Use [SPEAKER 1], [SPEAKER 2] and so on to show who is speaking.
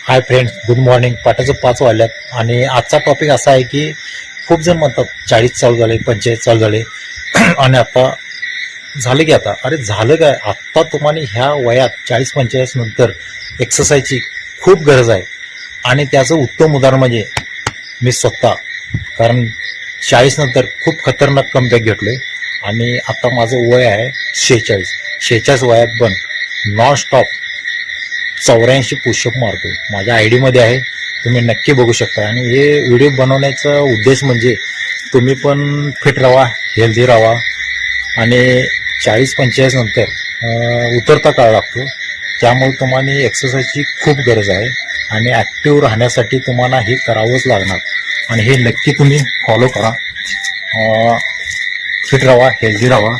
[SPEAKER 1] हाय friends, good morning. पाटाचं 5 वाजल्यात आणि आजचा टॉपिक असा आहे की खूप जण म्हणतात 40 चालू झाले, 45 चालू झाले आणि आता झालं की आता अरे झालं काय, आत्ता तुम्हाला ह्या वयात 40-45 नंतर एक्सरसाइजची खूप गरज आहे. आणि त्याचं उत्तम उदाहरण म्हणजे मी स्वतः. कारण 40 नंतर खूप खतरनाक कमबॅक घेतलोय आणि आता माझं वय आहे 46 वयात पण नॉन स्टॉप 84 पुशअप मारतो. माझ्या आय डीमध्ये आहे, तुम्ही नक्की बघू शकता. आणि हे व्हिडिओ बनवण्याचा उद्देश म्हणजे तुम्ही पण फिट राहा, हेल्दी राहा. आणि 40-45 नंतर उतरता काळ लागतो, त्यामुळे तुम्हाला एक्सरसाइजची खूप गरज आहे. आणि ॲक्टिव्ह राहण्यासाठी तुम्हाला हे करावंच लागणार आणि हे नक्की तुम्ही फॉलो करा. फिट राहा, हेल्दी राहा.